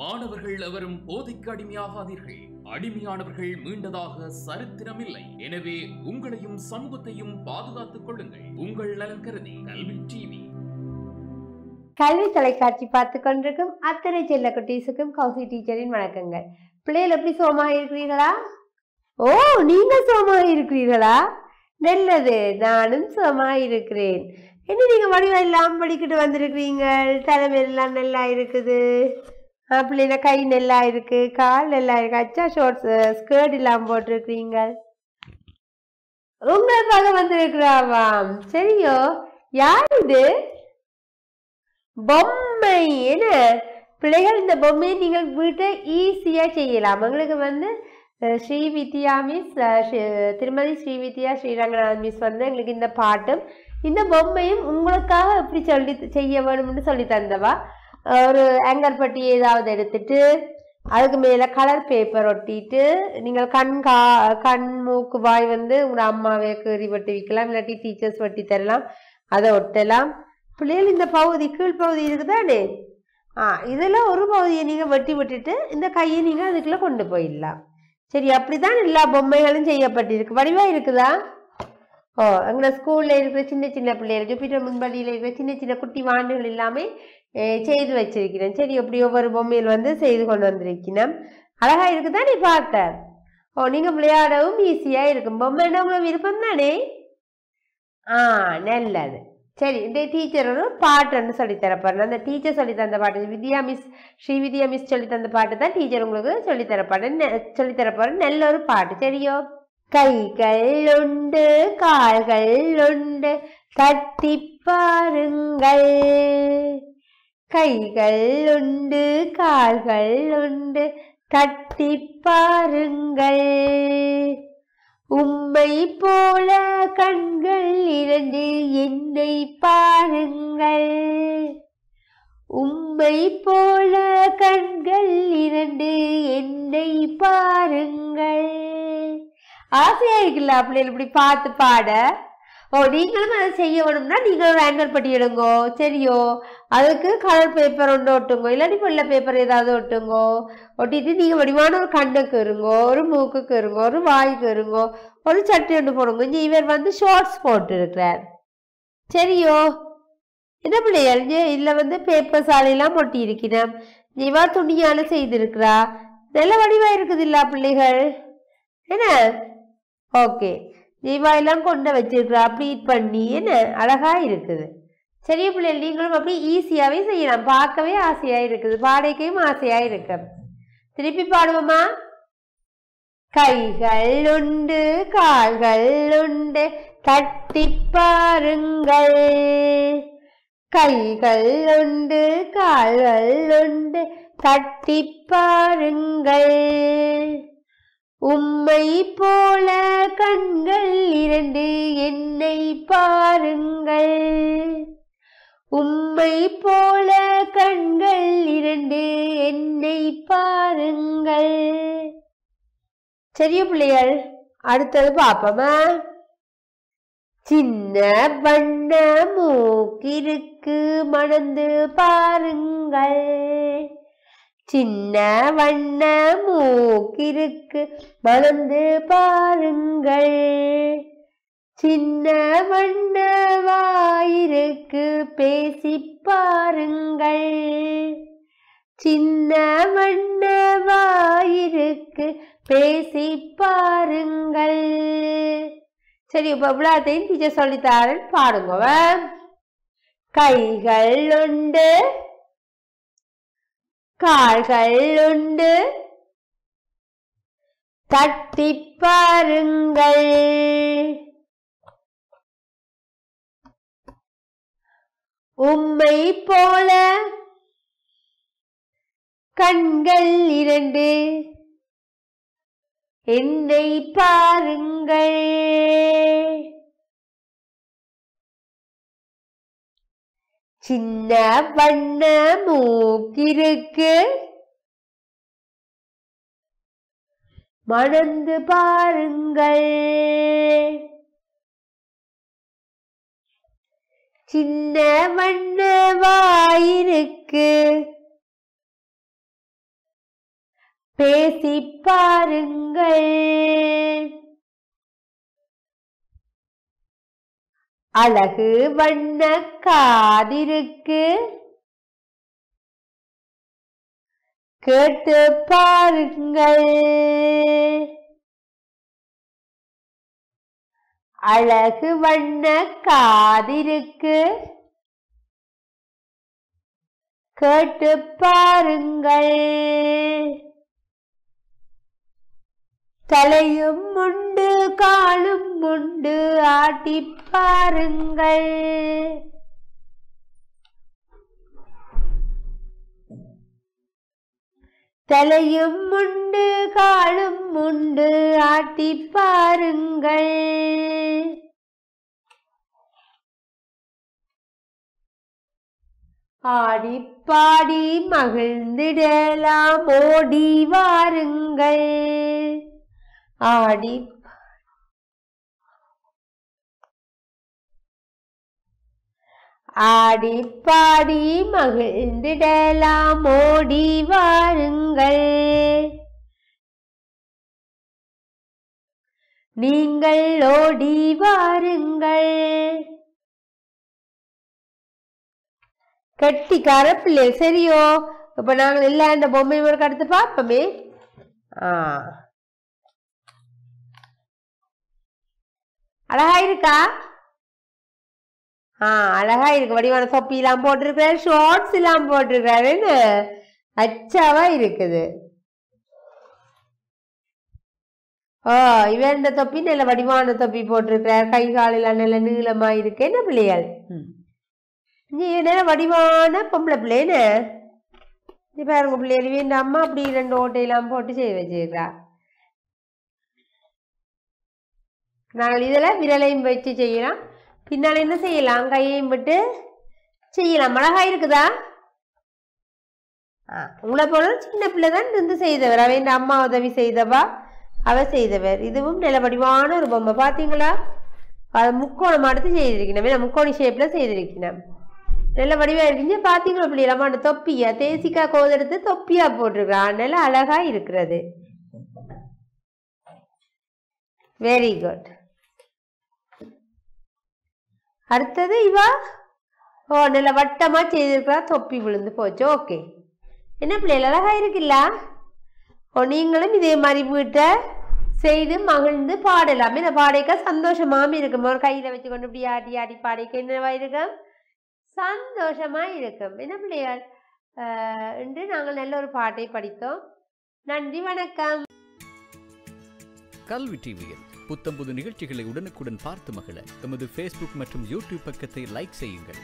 மாணவர்கள் எவரும் போதைக்கு அடிமையாகாதீர்கள். அடிமையானவர்கள் மீண்டதாக சரித்திரமில்லை. எனவே உங்களையும் சமூகத்தையும் பாதுகாத்துக் கொள்ளுங்கள். உங்கள் நலன் கருதி கல்வி டிவி. கல்வி தொலைக்காட்சி பார்த்து கொண்டிருக்கும் அத்தனை செல்ல குட்டீஸுக்கும் கௌசி டீச்சரின் வணக்கங்கள். பிள்ளைகள் எப்படி சோமாக இருக்கிறீர்களா? ஓ, நீங்க சோமாக இருக்கிறீர்களா? நல்லது, நானும் சோமாக இருக்கிறேன். என்ன நீங்க வடிவம் எல்லாம் படிக்கிட்டு வந்திருக்கிறீங்க? தலைமையெல்லாம் நல்லா இருக்குது, பிள்ளைங்க கை நல்லா இருக்கு, கால் நல்லா இருக்கு, அச்சா ஷோர்ட்ஸ் ஸ்கர்ட் இல்லாமல் போட்டிருக்கிறீங்க. உங்களுக்காக வந்திருக்கிறாவாம். சரியோ, யார் இது? பொம்மை. என்ன பிள்ளைகள், இந்த பொம்மையை நீங்கள் வீட்டை ஈஸியாக செய்யலாம். உங்களுக்கு ஸ்ரீவித்யா மிஸ், திருமதி ஸ்ரீவித்யா ஸ்ரீரங்கநாதன் மிஸ் எங்களுக்கு இந்த பாட்டும் இந்த பொம்மையும் உங்களுக்காக எப்படி செய்ய வேணும்னு சொல்லி தந்தவா. ஒரு ஆங்கர் பட்டி ஏதாவது எடுத்துட்டு அதுக்கு மேலே கலர் பேப்பர் ஒட்டிட்டு நீங்கள் கண் மூக்கு வாய் உங்களோட அம்மாவே கீறி வெட்டி வைக்கலாம், இல்லாட்டி டீச்சர்ஸ் வெட்டி தரலாம், அதை ஒட்டலாம். பிள்ளைகள் இந்த பகுதி கீழ்ப்பகுதி இருக்குதானே, இதில் ஒரு பகுதியை நீங்கள் வெட்டி விட்டுட்டு இந்த கையை நீங்கள் அதுக்குள்ளே கொண்டு போயிடலாம். சரி, அப்படிதான் எல்லா பொம்மைகளும் செய்யப்பட்டிருக்கு. வடிவாக இருக்குதா? ஓ, எங்களை ஸ்கூலில் இருக்கிற சின்ன சின்ன பிள்ளைகள், ஜூபிட்டர் முன்பள்ளியில் இருக்கிற சின்ன சின்ன குட்டி வாண்டுகள் எல்லாமே செய்து வச்சிருக்கிறேன். சரி, எப்படி ஒவ்வொரு பொம்மையில் செய்து கொண்டு வந்திருக்கிறேன். அழகாக இருக்குதா நீ பார்க்க? ஓ, நீங்கள் விளையாடவும் ஈஸியாக இருக்கும். பொம்மைன்னா உங்களுக்கு விருப்பம் தானே? நல்லது. சரி, இந்த டீச்சர் ஒரு பாட்டுன்னு சொல்லித்தரப்பாரு. அந்த டீச்சர் சொல்லி தந்த பாட்டு ஸ்ரீவித்யா மிஸ் சொல்லி தந்த பாட்டு தான் டீச்சர் உங்களுக்கு சொல்லித்தரப்பாரு. நல்ல ஒரு பாட்டு. சரியோ? கைகள் உண்டு கால்கள் உண்டு தட்டி பாருங்கள், கைகள் உண்டு கால்கள் உண்டு தட்டி பாருங்கள், உம்மை போல கண்கள் இரண்டு என்னை பாருங்கள், உம்மை போல கண்கள் இரண்டு என்னை பாருங்கள். ஆசையா இருக்குல்ல பிள்ளைகள் இப்படி பார்த்து பாட? ஓ, நீங்களும் அதை செய்ய வேணும்னா நீங்கள் ஒரு ஆங்கர் பட்டி எடுங்கோ. சரியோ? அதுக்கு கலர் பேப்பர் ஒன்று ஒட்டுங்கோ, இல்லாட்டி வெள்ளை பேப்பர் ஏதாவது ஒட்டுங்கோ. ஒட்டிட்டு நீங்கள் வடிவான ஒரு கண்ணுக்கு இருங்கோ, ஒரு மூக்குக்கு இருங்கோ, ஒரு வாய்க்கு இருங்கோ, ஒரு சட்டை ஒன்று போடுங்க. இவர் ஷார்ட்ஸ் போட்டு இருக்கிறார். சரியோ? என்ன பிள்ளைகள், இதில் பேப்பர் சாலையெல்லாம் ஒட்டி இருக்கிறேன். இவா துணியால செய்திருக்கிறா. நல்ல வடிவா இருக்குது இல்ல பிள்ளைகள்? என்ன? ஓகே, ஜீவாயெல்லாம் கொண்டு வச்சிருக்கிறா ப்ளீட் பண்ணி. என்ன அழகா இருக்குது. சரிய பிள்ளைகள், நீங்களும் அப்படி ஈஸியாகவே செய்யலாம். பார்க்கவே ஆசையாக இருக்குது, பாடைக்கையும் ஆசையாக இருக்கு. திருப்பி பாடுவோமா? கைகள் உண்டு கால்கள் உண்டு தட்டி பாருங்கள், கைகள் உண்டு கால்கள் உண்டு தட்டி பாருங்கள், உம்மை போல கண்கள் இரண்டு என்னை பாருங்கள், உம்மை போல கண்கள் இரண்டு என்னை பாருங்கள். சரிய பிள்ளைகள், அடுத்தது பாப்போமா? சின்ன வண்ண மூக்கிருக்கு மணந்து பாருங்கள், சின்ன வண்ண மூக்கிருக்கு மணந்து பாருங்கள், சின்ன வண்ண வாயிருக்கு பேசி பாருங்கள், சின்ன வண்ண வாயிருக்கு பேசி பாருங்கள். சரி, இப்போ இவ்வளோத்தையும் டீச்சர் சொல்லித்தாரன், பாடுங்க. கைகள் உண்டு கால்கள் உண்டு தட்டி பாருங்கள், உம்மை போல கண்கள் இரண்டு என்னை பாருங்கள், சின்ன வண்ண மூக்கிருக்கு மணந்து பாருங்கள், சின்ன வண்ண வாயிருக்கு பேசி பாருங்கள். அழகு வண்ண காதிருக்கு கேட்டு பாருங்கள். அழகு வண்ண காதிருக்கு கேட்டு பாருங்கள். தலையும் உண்டு காலும் உண்டு ஆட்டி பாருங்கள். தலையும் உண்டு காலும் உண்டு ஆட்டி பாருங்கள். ஆடி பாடி மகிழ்ந்திடலாம் ஓடி வாருங்கள். ஆடி ஆடி பாடி மகிழ்ந்திடலாம் ஓடி வாருங்கள். நீங்கள் ஓடி வாருங்கள். கட்டிக்கார பிள்ளை சரியோ? இப்ப நாங்கள் எல்லாம் இந்த பொம்மை முறைக்கு அடுத்து பார்ப்போமே. அழகா இருக்கா? அழகா இருக்கு. வடிவான தொப்பி எல்லாம் போட்டிருக்கிறாரு, ஷார்ட்ஸ் எல்லாம் போட்டிருக்கிறாருன்னு அச்சாவா இருக்குது. இவன் இந்த தொப்பி நல்ல வடிவான தொப்பி போட்டிருக்கிறார். கை காலெல்லாம் நல்ல நீளமா இருக்கு. என்ன பிள்ளைகள் நீ என்ன வடிவான பொம்பளை பிள்ளைன்னு பாருங்க பிள்ளைகள். இந்த அம்மா அப்படி 2 ஓட்டையெல்லாம் போட்டு செய்து வச்சிருக்கிறா. நாங்கள் இதில் விரலையும் வச்சு செய்யலாம். பின்னால் என்ன செய்யலாம்? கையையும் விட்டு செய்யலாம். அழகா இருக்குதா? உங்களை போல சின்ன பிள்ளை தான் இருந்து செய்தவர். அவ இந்த அம்மா உதவி செய்தவா, அவ செய்தவர். இதுவும் நல்ல வடிவான ஒரு பொம்மை பார்த்தீங்களா? அதை முக்கோணம் அடுத்து செய்திருக்கணும். முக்கோணி ஷேப்ல செய்திருக்கணும். நல்ல வடிவா இருக்கீங்க பார்த்தீங்களா பிள்ளைகளா? அந்த தொப்பியா தேசிக்கா கோதெடுத்து தொப்பியா போட்டிருக்கிறான். நல்ல அழகா இருக்கிறது. Very good. அடுத்தது இவா நல்ல வட்டமா செய்திருக்கிறா. தொப்பி விழுந்து போச்சு. ஓகே. என்ன பிள்ளைகள் அழகா இருக்குல்ல? நீங்களும் இதே மாதிரி வீட்டை செய்து மகிழ்ந்து பாடலாம். இந்த பாடைக்க சந்தோஷமாம இருக்கும். ஒரு கையில வச்சு கொண்டு இப்படி ஆடி ஆடி பாடைக்க என்னவா இருக்கும்? சந்தோஷமா இருக்கும். என்ன பிள்ளைகள் என்று நாங்கள் நல்ல ஒரு பாட்டை படித்தோம். நன்றி, வணக்கம். கல்வி டிவியில் புத்தம்புது நிகழ்ச்சிகளை உடனுக்குடன் பார்த்து மகிழ எமது Facebook மற்றும் YouTube பக்கத்தை லைக் செய்யுங்கள்.